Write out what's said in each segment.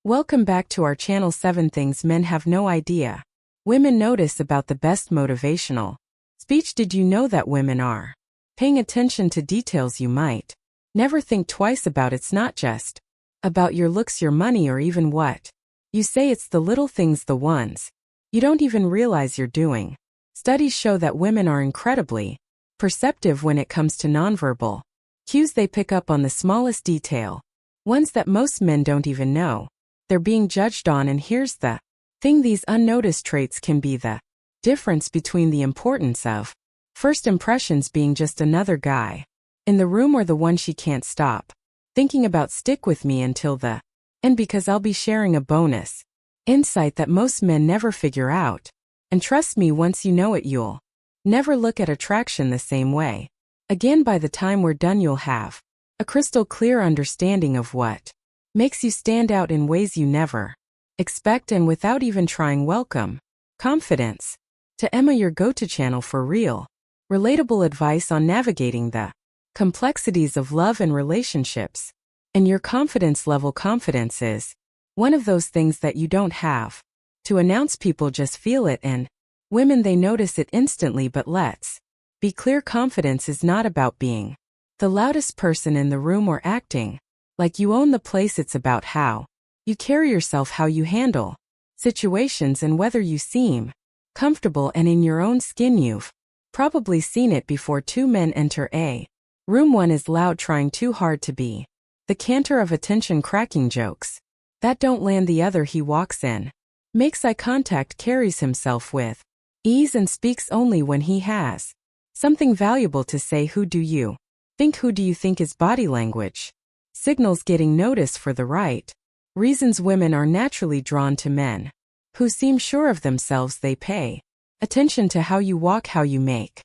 Welcome back to our channel 7 Things Men Have No Idea. Women notice about the best motivational speech. Did you know that women are paying attention to details you might never think twice about? It's not just about your looks, your money, or even what you say. It's the little things, the ones you don't even realize you're doing. Studies show that women are incredibly perceptive when it comes to nonverbal cues. They pick up on the smallest detail, ones that most men don't even know they're being judged on. And here's the thing, these unnoticed traits can be the difference between the importance of first impressions being just another guy in the room, or the one she can't stop thinking about. Stick with me until the end, because I'll be sharing a bonus insight that most men never figure out. And trust me, once you know it, you'll never look at attraction the same way again. By the time we're done, you'll have a crystal clear understanding of what makes you stand out in ways you never expect, and without even trying. Welcome, confidence, to Emma, your go-to channel for real, relatable advice on navigating the complexities of love and relationships. And your confidence level. Confidence is one of those things that you don't have to announce. People just feel it, and women, they notice it instantly. But let's be clear, confidence is not about being the loudest person in the room or acting like you own the place. It's about how you carry yourself, how you handle situations, and whether you seem comfortable and in your own skin. You've probably seen it before. Two men enter a room. One is loud, trying too hard to be the center of attention, cracking jokes that don't land. The other, he walks in, makes eye contact, carries himself with ease, and speaks only when he has something valuable to say. Who do you think? Who do you think is body language signals getting noticed for the right reasons? Women are naturally drawn to men who seem sure of themselves. They pay attention to how you walk, how you make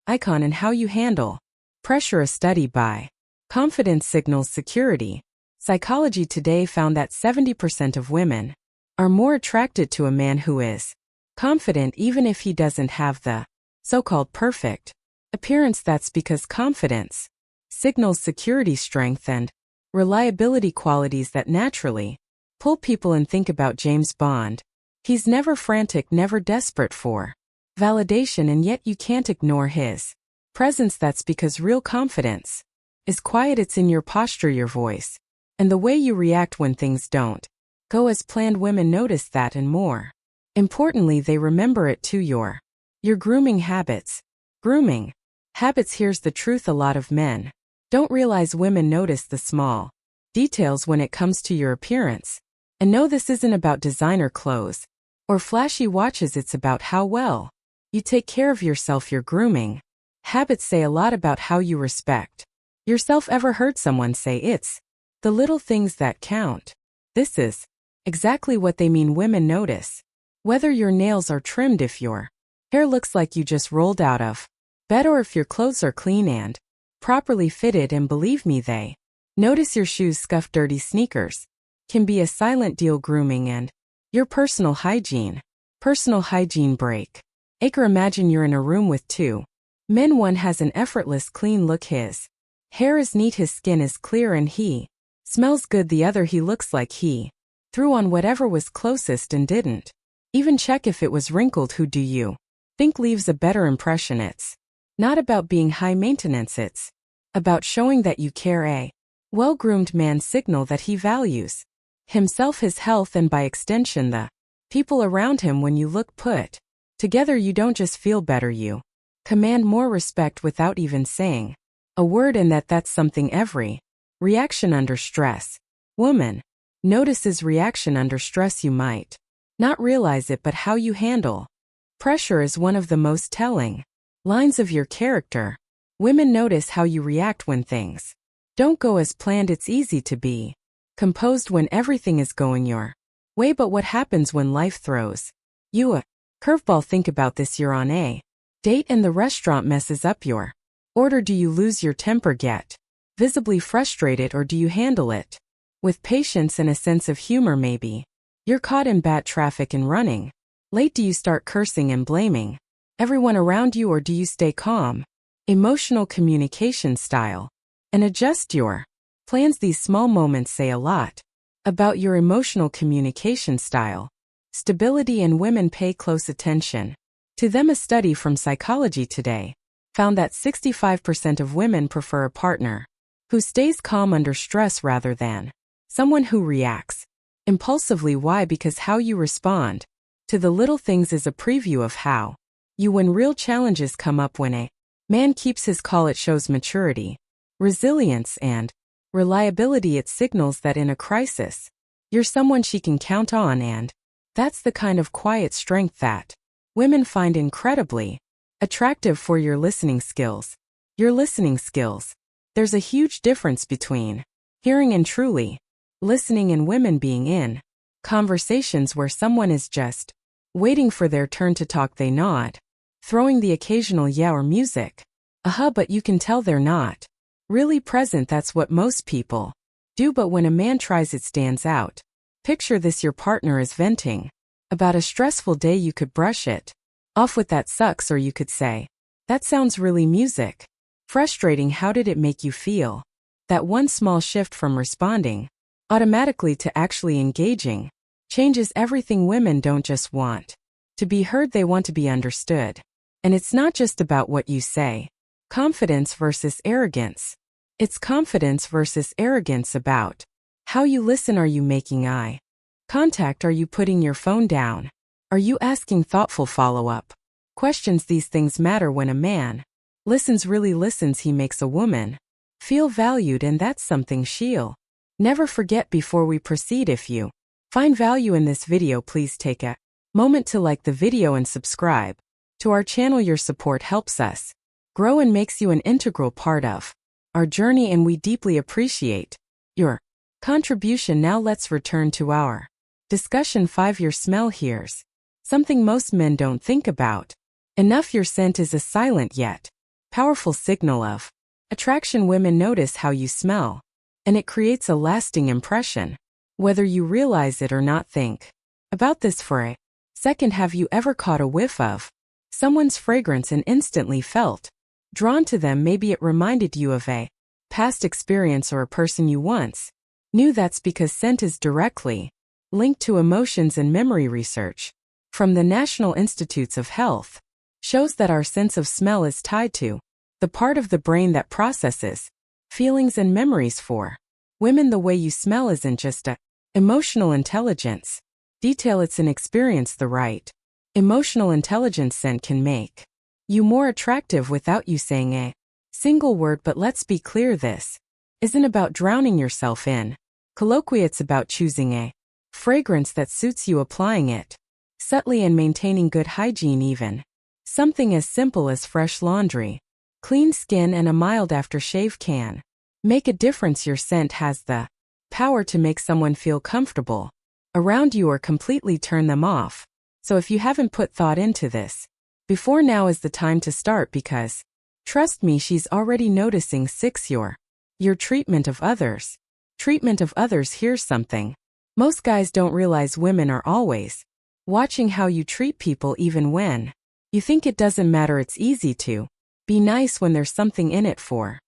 eye contact, and how you handle pressure. A study by Confidence Signals Security Psychology Today found that 70% of women are more attracted to a man who is confident, even if he doesn't have the so-called perfect appearance. That's because confidence signals security, strength, and reliability, qualities that naturally pull people in. Think about James Bond. He's never frantic, never desperate for validation, and yet you can't ignore his presence. That's because real confidence is quiet. It's in your posture, your voice, and the way you react when things don't go as planned. Women notice that, and more importantly, they remember it too. Your grooming habits. Grooming habits. Here's the truth, a lot of men don't realize women notice the small details when it comes to your appearance. And no, this isn't about designer clothes or flashy watches. It's about how well you take care of yourself. Your grooming habits say a lot about how you respect yourself. Ever heard someone say it's the little things that count? This is exactly what they mean. Women notice whether your nails are trimmed, if your hair looks like you just rolled out of bed, or if your clothes are clean and properly fitted. And believe me, they notice your shoes scuffed. Dirty sneakers can be a silent deal. Grooming and your personal hygiene. Personal hygiene break. Acre. Imagine you're in a room with two men. One has an effortless clean look. His hair is neat, his skin is clear, and he smells good. The other, he looks like he threw on whatever was closest and didn't even check if it was wrinkled. Who do you think leaves a better impression? It's not about being high maintenance, it's about showing that you care. A well-groomed man signal that he values himself, his health, and by extension the people around him. When you look put together, you don't just feel better, you command more respect without even saying a word. And that's something every reaction under stress woman notices. Reaction under stress. You might not realize it, but how you handle pressure is one of the most telling lines of your character. Women notice how you react when things don't go as planned. It's easy to be composed when everything is going your way, but what happens when life throws you a curveball? Think about this. You're on a date and the restaurant messes up your order. Do you lose your temper, get visibly frustrated, or do you handle it with patience and a sense of humor? Maybe you're caught in bad traffic and running late. Do you start cursing and blaming everyone around you, or do you stay calm? Emotional communication style and adjust your plans. These small moments say a lot about your emotional communication style, stability, and women pay close attention to them. A study from Psychology Today found that 65% of women prefer a partner who stays calm under stress rather than someone who reacts impulsively. Why? Because how you respond to the little things is a preview of how you when real challenges come up. When a man keeps his call, it shows maturity, resilience, and reliability. It signals that in a crisis, you're someone she can count on, and that's the kind of quiet strength that women find incredibly attractive. For your listening skills. Your listening skills. There's a huge difference between hearing and truly listening, and women being in conversations where someone is just waiting for their turn to talk. They nod, throwing the occasional yeah or music but you can tell they're not really present. That's what most people do, but when a man tries, it stands out. Picture this: your partner is venting about a stressful day. You could brush it off with "that sucks," or you could say, "that sounds really music frustrating. How did it make you feel?" That one small shift from responding automatically to actually engaging changes everything. Women don't just want to be heard, they want to be understood. And it's not just about what you say. Confidence versus arrogance. It's confidence versus arrogance about how you listen. Are you making eye contact? Are you putting your phone down? Are you asking thoughtful follow-up questions? These things matter. When a man listens, really listens, he makes a woman feel valued, and that's something she'll never forget. Before we proceed, if you find value in this video, please take a moment to like the video and subscribe to our channel. Your support helps us grow and makes you an integral part of our journey, and we deeply appreciate your contribution. Now let's return to our discussion. 5. Your smell. Here's something most men don't think about enough. Your scent is a silent yet powerful signal of attraction. Women notice how you smell, and it creates a lasting impression, whether you realize it or not. Think about this for a second. Have you ever caught a whiff of someone's fragrance and instantly felt drawn to them? Maybe it reminded you of a past experience or a person you once knew. That's because scent is directly linked to emotions, and memory research from the National Institutes of Health shows that our sense of smell is tied to the part of the brain that processes feelings and memories. For women, the way you smell isn't just a emotional intelligence detail, it's an experience. The right emotional intelligence scent can make you more attractive without you saying a single word. But let's be clear, this isn't about drowning yourself in colloquy. It's about choosing a fragrance that suits you, applying it subtly, and maintaining good hygiene. Even something as simple as fresh laundry, clean skin, and a mild aftershave can make a difference. Your scent has the power to make someone feel comfortable around you or completely turn them off. So if you haven't put thought into this before, now is the time to start, because trust me, she's already noticing. 6. Your treatment of others. Treatment of others. Here's something most guys don't realize. Women are always watching how you treat people, even when you think it doesn't matter. It's easy to be nice when there's something in it for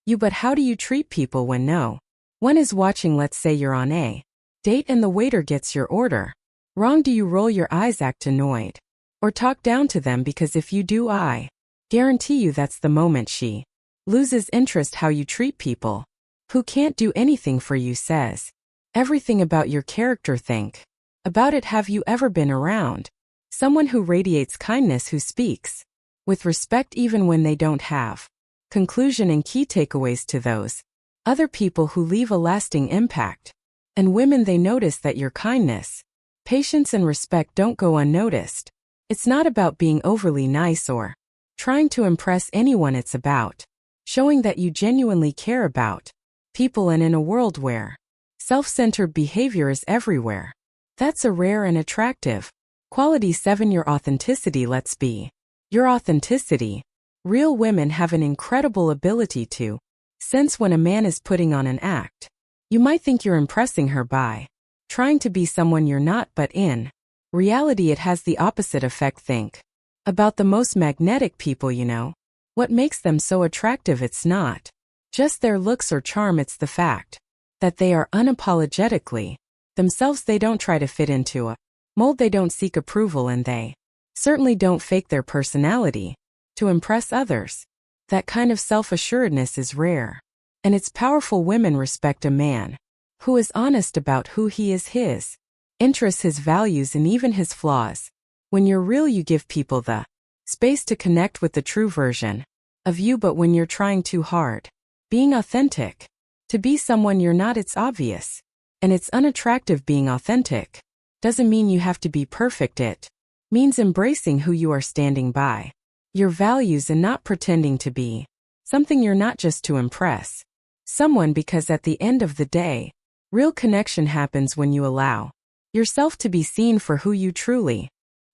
you, but how do you treat people when no one is watching? Let's say you're on a date and the waiter gets your order wrong. Do you roll your eyes, act annoyed, or talk down to them? Because if you do, I guarantee you that's the moment she loses interest. How you treat people who can't do anything for you says everything about your character. Think about it. Have you ever been around someone who radiates kindness, who speaks with respect even when they don't have conclusion and key takeaways to those other people, who leave a lasting impact? And women, they notice that your kindness, patience, and respect don't go unnoticed. It's not about being overly nice or trying to impress anyone. It's about showing that you genuinely care about people, and in a world where self-centered behavior is everywhere, that's a rare and attractive quality. 7. Your authenticity. Let's be your authenticity. Real women have an incredible ability to sense when a man is putting on an act. You might think you're impressing her by trying to be someone you're not, but in reality it has the opposite effect. Think about the most magnetic people you know. What makes them so attractive? It's not just their looks or charm, it's the fact that they are unapologetically Themselves, they don't try to fit into a mold, they don't seek approval, and they certainly don't fake their personality to impress others. That kind of self-assuredness is rare. And it's powerful. Women respect a man who is honest about who he is, his interests, his values, and even his flaws. When you're real, you give people the space to connect with the true version of you, but when you're trying too hard, being authentic, to be someone you're not, it's obvious. And it's unattractive. Being authentic doesn't mean you have to be perfect. It means embracing who you are, standing by your values, and not pretending to be something you're not just to impress someone, because at the end of the day, real connection happens when you allow yourself to be seen for who you truly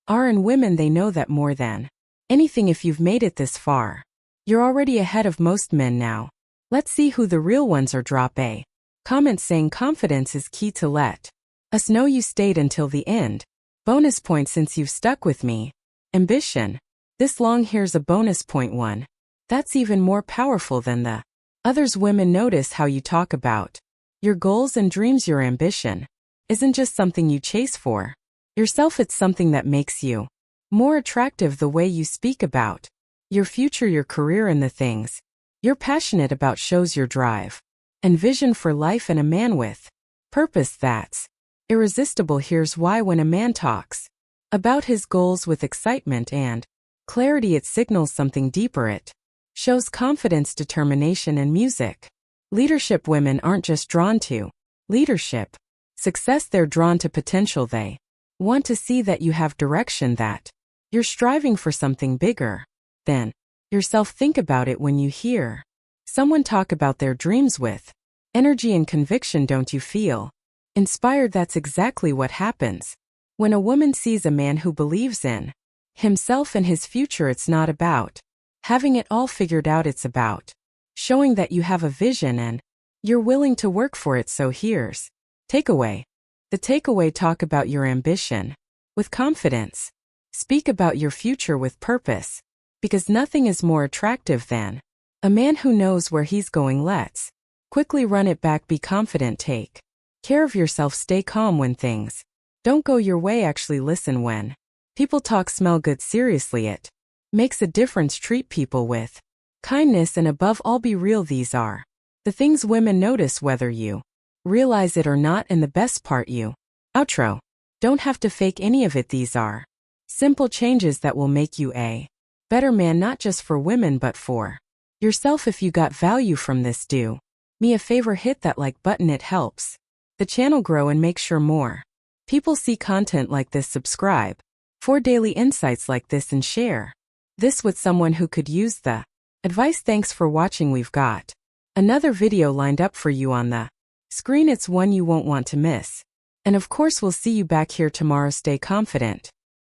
are. And women, they know that more than anything. If you've made it this far, you're already ahead of most men now. Let's see who the real ones are. Drop a comment saying confidence is key to let us know you stayed until the end. Bonus point since you've stuck with me. Ambition this long. Here's a bonus point 1. That's even more powerful than the others. Women notice how you talk about your goals and dreams. Your ambition isn't just something you chase for yourself, it's something that makes you more attractive. The way you speak about your future, your career, and the things you're passionate about shows your drive and vision for life, and a man with purpose that's irresistible. Here's why. When a man talks about his goals with excitement and clarity, it signals something deeper. It shows confidence, determination, and music. Leadership. Women aren't just drawn to leadership success, they're drawn to potential. They want to see that you have direction, that you're striving for something bigger than yourself. Think about it. When you hear someone talk about their dreams with energy and conviction, don't you feel inspired? That's exactly what happens when a woman sees a man who believes in himself and his future. It's not about having it all figured out, it's about showing that you have a vision and you're willing to work for it. So here's takeaway. The takeaway: talk about your ambition with confidence. Speak about your future with purpose, because nothing is more attractive than a man who knows where he's going. Let's quickly run it back. Be confident, take care of yourself, stay calm when things don't go your way. Actually listen when people talk. Smell good. Seriously, it makes a difference. Treat people with kindness, and above all, be real. These are the things women notice, whether you realize it or not. And the best part, you outro don't have to fake any of it. These are simple changes that will make you a better man, not just for women but for yourself. If you got value from this, do me a favor, hit that like button. It helps the channel grow and make sure more people see content like this. Subscribe for daily insights like this and share this with someone who could use the advice. Thanks for watching. We've got another video lined up for you on the screen. It's one you won't want to miss. And of course, we'll see you back here tomorrow. Stay confident.